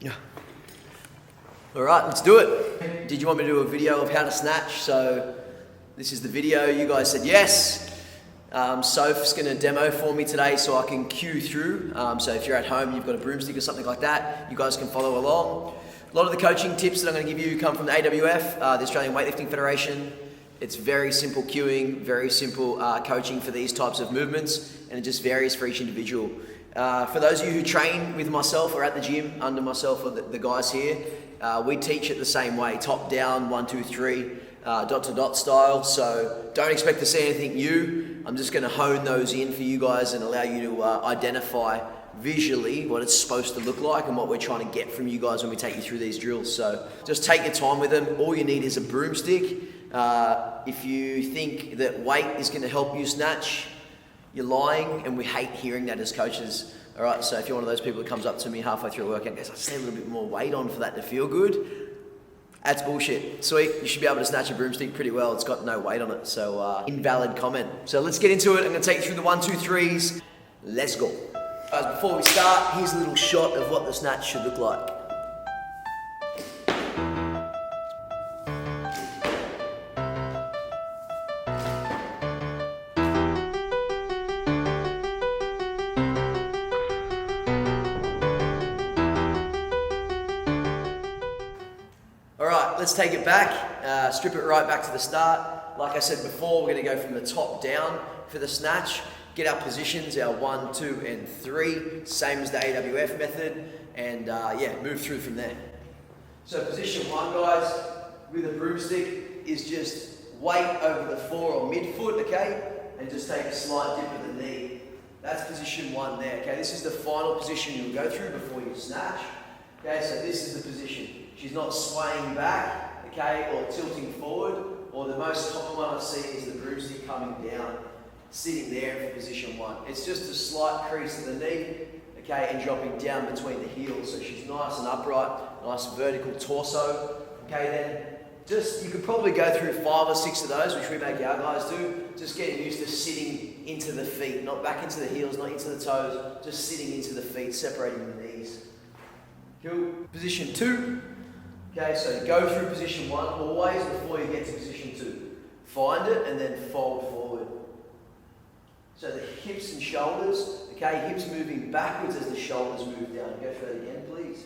Yeah. All right, let's do it. Did you want me to do a video of how to snatch? So this is the video. You guys said yes. Soph's going to demo for me today so I can cue through. So if you're at home, you've got a broomstick or something like that, you guys can follow along. A lot of the coaching tips that I'm going to give you come from the AWF, the Australian Weightlifting Federation. It's very simple cueing, very simple coaching for these types of movements, and it just varies for each individual. For those of you who train with myself or at the gym under myself or the guys here, we teach it the same way, top down, 1, 2, 3, dot to dot style. So don't expect to see anything new. I'm just going to hone those in for you guys and allow you to identify visually what it's supposed to look like and what we're trying to get from you guys when we take you through these drills. So just take your time with them. All you need is a broomstick. If you think that weight is going to help you snatch, you're lying, and we hate hearing that as coaches. All right, so if you're one of those people that comes up to me halfway through a workout and goes, I just need a little bit more weight on for that to feel good, that's bullshit. Sweet, you should be able to snatch a broomstick pretty well. It's got no weight on it, so invalid comment. So let's get into it. I'm gonna take you through the 1, 2, 3s. Let's go. Guys, before we start, here's a little shot of what the snatch should look like. Let's take it back, strip it right back to the start. Like I said before, we're going to go from the top down for the snatch, get our positions, our 1, 2, and 3, same as the AWF method, and yeah, move through from there. So position 1, guys, with a broomstick is just weight over the fore or midfoot, okay, and just take a slight dip of the knee. That's position 1 there, okay. This is the final position you'll go through before you snatch. Okay, so this is the position. She's not swaying back, okay, or tilting forward, or the most common one I've seen is the broomstick coming down, sitting there for position 1. It's just a slight crease in the knee, okay, and dropping down between the heels. So she's nice and upright, nice vertical torso, okay, then just, you could probably go through 5 or 6 of those, which we make our guys do, just getting used to sitting into the feet, not back into the heels, not into the toes, just sitting into the feet, separating the knees. Cool. Position 2. Okay, so go through position 1 always before you get to position 2. Find it and then fold forward. So the hips and shoulders, okay, hips moving backwards as the shoulders move down. Go through that again, please.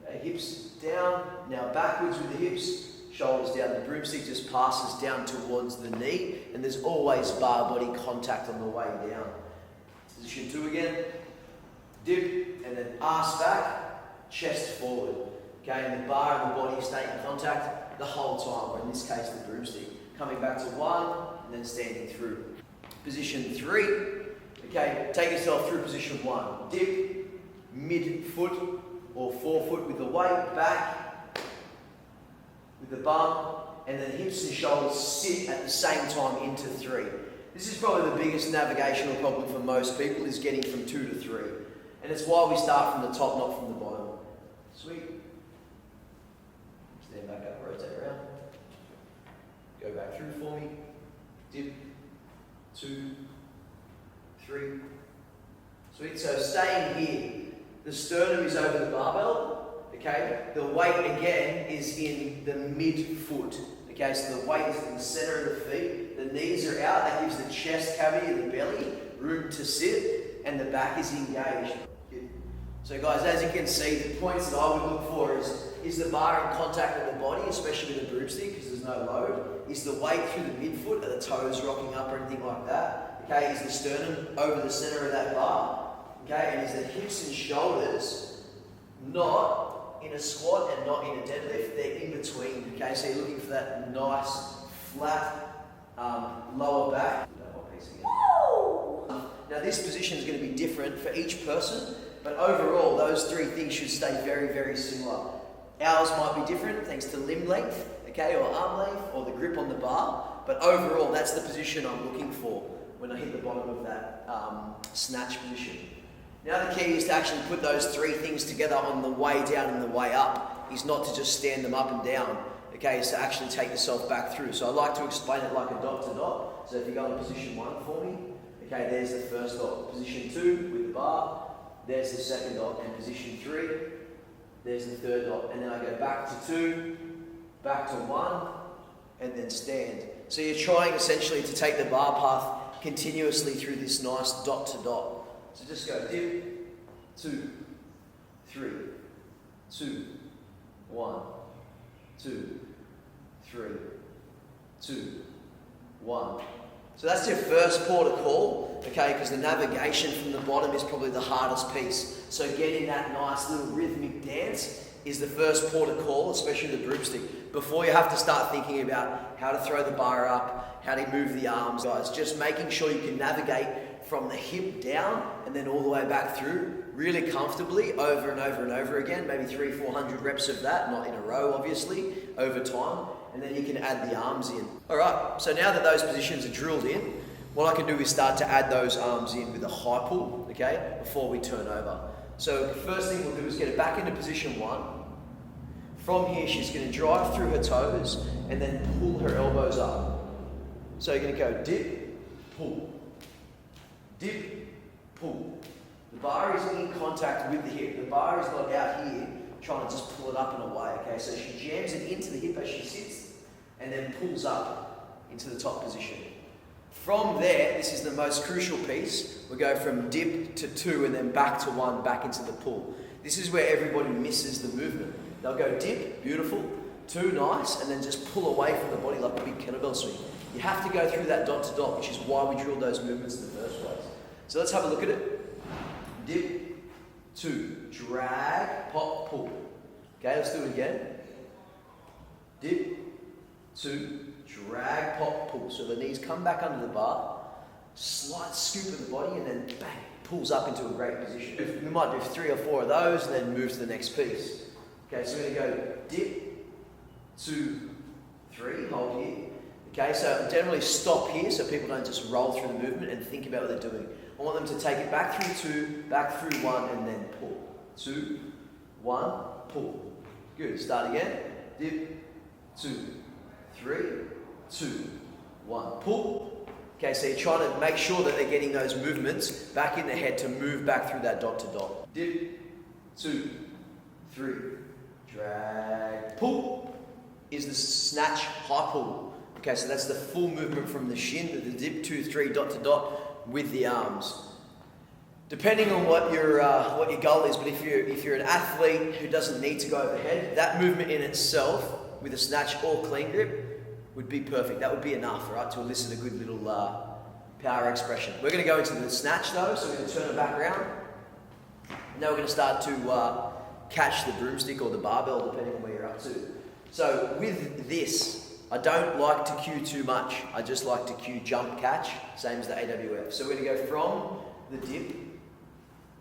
Okay, hips down, now backwards with the hips, shoulders down. The broomstick just passes down towards the knee, and there's always bar body contact on the way down. Position 2 again. Dip, and then arse back, chest forward. Okay, and the bar and the body stay in contact the whole time, or in this case the broomstick. Coming back to 1, and then standing through. Position 3, okay, take yourself through position 1. Dip, mid-foot or forefoot with the weight, back, with the bum, and then hips and shoulders sit at the same time into 3. This is probably the biggest navigational problem for most people, is getting from 2 to 3. And it's why we start from the top, not from the bottom. Sweet. Stand back up, rotate around. Go back through for me. Dip. 2, 3. Sweet. So staying here. The sternum is over the barbell. Okay. The weight again is in the mid-foot. Okay. So the weight is in the center of the feet. The knees are out. That gives the chest cavity and the belly room to sit, and the back is engaged. So guys, as you can see, the points that I would look for is the bar in contact with the body, especially with a broomstick because there's no load. Is the weight through the midfoot, are the toes rocking up or anything like that? Okay, is the sternum over the center of that bar? Okay, and is the hips and shoulders not in a squat and not in a deadlift? They're in between. Okay, so you're looking for that nice, flat lower back. Now this position is going to be different for each person. But overall, those 3 things should stay very, very similar. Ours might be different thanks to limb length, okay, or arm length, or the grip on the bar. But overall, that's the position I'm looking for when I hit the bottom of that snatch position. Now the key is to actually put those 3 things together on the way down and the way up. Is not to just stand them up and down, okay, is to actually take yourself back through. So I like to explain it like a dot to dot. So if you go in position 1 for me, okay, there's the first dot. Position 2 with the bar. There's the second dot, and position 3, There's the third dot. And then I go back to 2, back to 1, and then stand. So you're trying essentially to take the bar path continuously through this nice dot to dot. So just go dip, 2, 3, 2, 1, 2, 3, 2, 1. So that's your first port of call, okay, because the navigation from the bottom is probably the hardest piece. So getting that nice little rhythmic dance is the first port of call, especially the broomstick, before you have to start thinking about how to throw the bar up, how to move the arms, guys. Just making sure you can navigate from the hip down and then all the way back through really comfortably over and over and over again, maybe 300-400 reps of that, not in a row obviously, over time, and then you can add the arms in. All right, so now that those positions are drilled in, what I can do is start to add those arms in with a high pull, okay, before we turn over. So the first thing we'll do is get her back into position 1. From here, she's going to drive through her toes and then pull her elbows up. So you're going to go dip, pull, dip, pull. The bar is in contact with the hip. The bar is not out here trying to just pull it up and away, okay? So she jams it into the hip as she sits and then pulls up into the top position. From there, this is the most crucial piece. We go from dip to 2 and then back to 1, back into the pull. This is where everybody misses the movement. They'll go dip, beautiful, 2, nice, and then just pull away from the body like a big kettlebell swing. You have to go through that dot to dot, which is why we drilled those movements in the first place. So let's have a look at it. Dip, 2, drag, pop, pull. Okay, let's do it again. Dip, 2, drag, pop, pull. So the knees come back under the bar, slight scoop of the body, and then bang, pulls up into a great position. We might do 3 or 4 of those and then move to the next piece. Okay, so we're going to go dip, 2, 3, hold here. Okay, so generally stop here so people don't just roll through the movement and think about what they're doing. I want them to take it back through 2, back through 1, and then pull. 2, 1, pull. Good, start again. Dip, 2, 3, 2, 1, pull. Okay, so you're trying to make sure that they're getting those movements back in the head to move back through that dot to dot. Dip, 2, 3, drag, pull is the snatch high pull. Okay, so that's the full movement from the shin to the dip, 2, 3, dot to dot with the arms. Depending on what your goal is, but if you're an athlete who doesn't need to go overhead, that movement in itself with a snatch or clean grip would be perfect. That would be enough, right, to elicit a good little power expression. We're going to go into the snatch though, so we're going to turn it back around. And now we're going to start to catch the broomstick or the barbell, depending on where you're up to. So with this, I don't like to cue too much. I just like to cue jump catch, same as the AWF. So we're going to go from the dip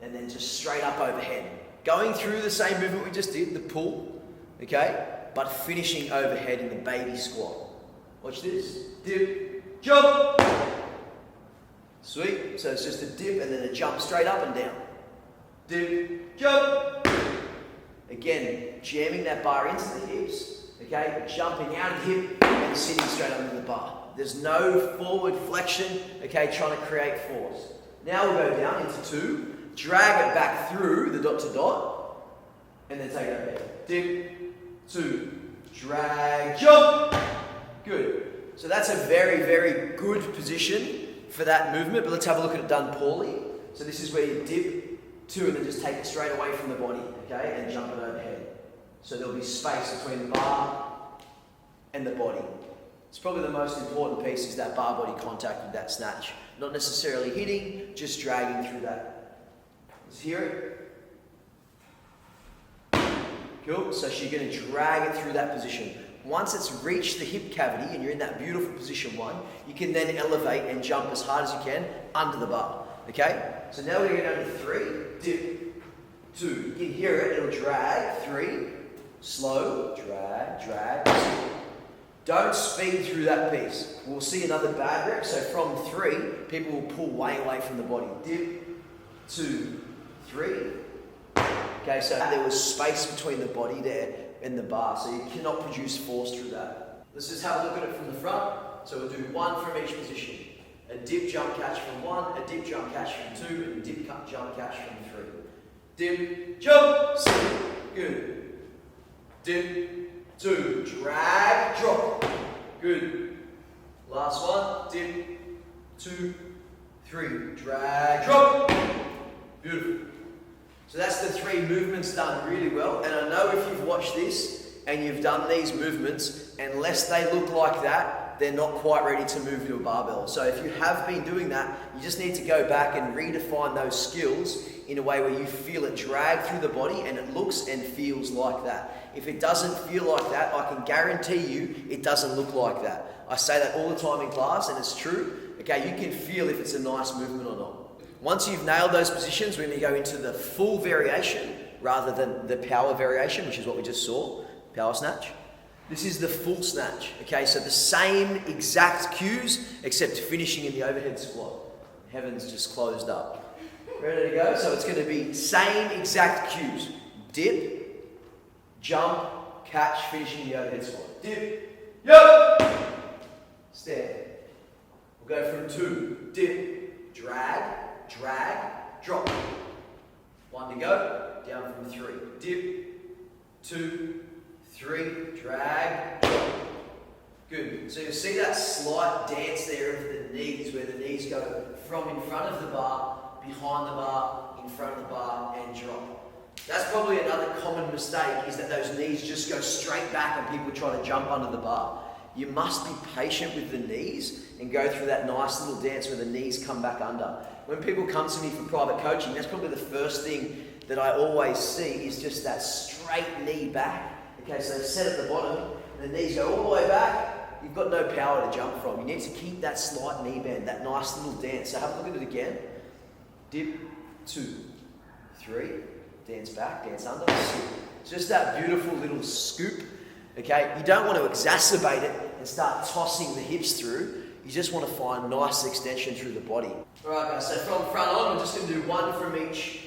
and then just straight up overhead. Going through the same movement we just did, the pull, okay? But finishing overhead in the baby squat. Watch this. Dip, jump. Sweet. So it's just a dip and then a jump straight up and down. Dip, jump. Again, jamming that bar into the hips, okay? Jumping out of the hip and sitting straight under the bar. There's no forward flexion, okay, trying to create force. Now we'll go down into 2, drag it back through the dot to dot, and then take it overhead. Dip, 2, drag, jump. Good. So that's a very, very good position for that movement, but let's have a look at it done poorly. So this is where you dip, 2, and then just take it straight away from the body, okay, and jump it overhead. So there'll be space between the bar and the body. It's probably the most important piece is that bar body contact with that snatch. Not necessarily hitting, just dragging through that. Let's hear it. Cool, so she's going to drag it through that position. Once it's reached the hip cavity and you're in that beautiful position 1, you can then elevate and jump as hard as you can under the bar. Okay? So now we're going to go down to 3, dip, 2. You can hear it, it'll drag, 3, slow, drag, drag. Don't speed through that piece. We'll see another bad rep. So from 3, people will pull way away from the body. Dip, 2, 3. Okay, so there was space between the body there and the bar, so you cannot produce force through that. Let's just have a look at it from the front. So we'll do 1 from each position. A dip jump catch from 1, a dip jump catch from 2, and a dip jump catch from 3. Dip, jump, sit. Good. Dip, 2, drag, drop. Good. Last one, dip, 2, 3, drag, drop. Beautiful. So that's the 3 movements done really well. And I know if you've watched this and you've done these movements, unless they look like that, they're not quite ready to move into a barbell. So if you have been doing that, you just need to go back and redefine those skills in a way where you feel it drag through the body and it looks and feels like that. If it doesn't feel like that, I can guarantee you it doesn't look like that. I say that all the time in class and it's true. Okay, you can feel if it's a nice movement or not. Once you've nailed those positions, we're going to go into the full variation rather than the power variation, which is what we just saw, power snatch. This is the full snatch. Okay, so the same exact cues except finishing in the overhead squat. Heaven's just closed up. Ready to go? So it's going to be same exact cues. Dip, jump, catch, finishing the overhead squat. Dip, yo! Stand. We'll go from 2, dip, drag, drag, drop. 1 to go, down from 3. Dip, 2, 3, drag, drop. Good. So you'll see that slight dance there of the knees, where the knees go from in front of the bar, behind the bar, in front of the bar, and drop. That's probably another common mistake, is that those knees just go straight back and people try to jump under the bar. You must be patient with the knees and go through that nice little dance where the knees come back under. When people come to me for private coaching, that's probably the first thing that I always see is just that straight knee back. Okay, so they set at the bottom, and the knees go all the way back. You've got no power to jump from. You need to keep that slight knee bend, that nice little dance. So have a look at it again. Dip, 2, 3, dance back, dance under, scoop. It's just that beautiful little scoop. Okay, you don't want to exacerbate it and start tossing the hips through. You just want to find nice extension through the body. All right, guys, so from front on, we're just going to do 1 from each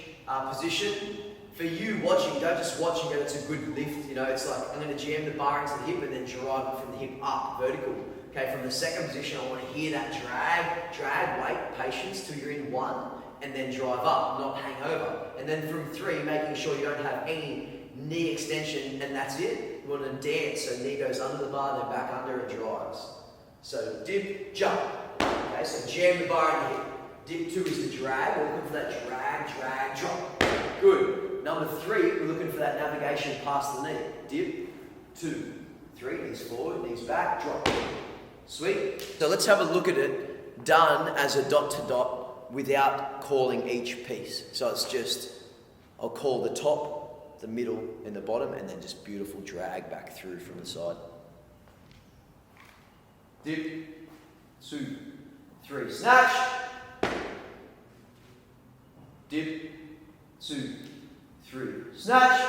position. For you watching, don't just watch and go, it's a good lift. You know, it's like I'm going to jam the bar into the hip and then drive it from the hip up, vertical. Okay, from the second position, I want to hear that drag, wait, patience till you're in 1, and then drive up, not hang over. And then from 3, making sure you don't have any knee extension, and that's it. You want to dance, so knee goes under the bar, then back under and drives. So dip, jump. Okay, so jam the bar in the hip. Dip 2 is the drag. We're looking for that drag, drop. Good. Number 3, we're looking for that navigation past the knee. Dip, 2, 3, knees forward, knees back, drop. Sweet. So let's have a look at it done as a dot to dot without calling each piece. So it's just, I'll call the top, the middle, and the bottom, and then just beautiful drag back through from the side. Dip, 2, 3, snatch. Dip, 2, 3, snatch.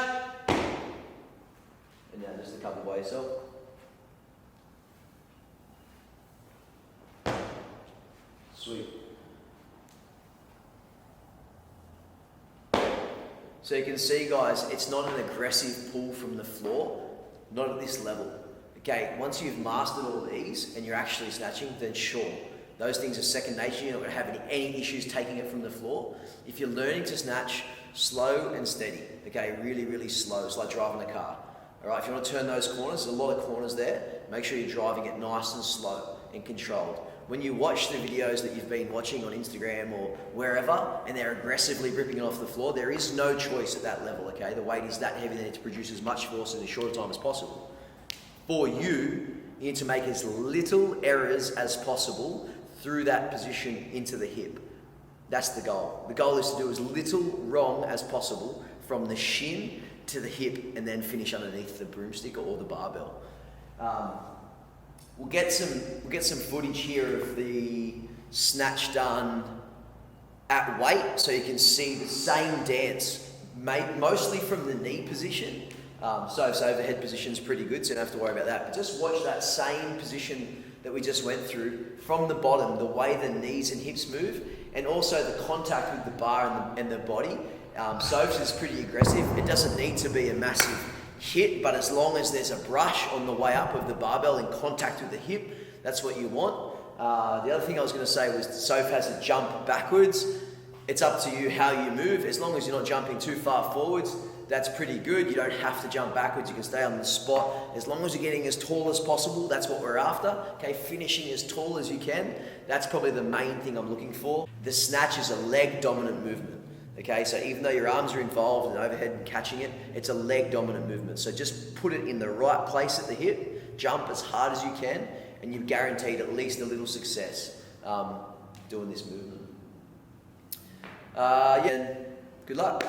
And now just a couple by yourself. Sweet. So you can see, guys, it's not an aggressive pull from the floor, not at this level. Okay, once you've mastered all these and you're actually snatching, then sure, those things are second nature. You're not going to have any issues taking it from the floor. If you're learning to snatch, slow and steady. Okay, really, really slow. It's like driving a car. All right, if you want to turn those corners, there's a lot of corners there. Make sure you're driving it nice and slow and controlled. When you watch the videos that you've been watching on Instagram or wherever, and they're aggressively ripping it off the floor, there is no choice at that level, okay? The weight is that heavy, they need to produce as much force in as short a time as possible. For you, you need to make as little errors as possible through that position into the hip. That's the goal. The goal is to do as little wrong as possible from the shin to the hip and then finish underneath the broomstick or the barbell. We'll get some footage here of the snatch done at weight, so you can see the same dance, mostly from the knee position. So overhead position is pretty good, so you don't have to worry about that. But just watch that same position that we just went through from the bottom, the way the knees and hips move, and also the contact with the bar and the body. Sophs is pretty aggressive. It doesn't need to be a massive hit, but as long as there's a brush on the way up of the barbell in contact with the hip, that's what you want. The other thing I was going to say was Soph has a jump backwards. It's up to you how you move. As long as you're not jumping too far forwards, that's pretty good. You don't have to jump backwards. You can stay on the spot. As long as you're getting as tall as possible, that's what we're after. Okay, finishing as tall as you can. That's probably the main thing I'm looking for. The snatch is a leg dominant movement. Okay, so even though your arms are involved in overhead and catching it, it's a leg dominant movement. So just put it in the right place at the hip, jump as hard as you can, and you've guaranteed at least a little success doing this movement. Yeah, good luck.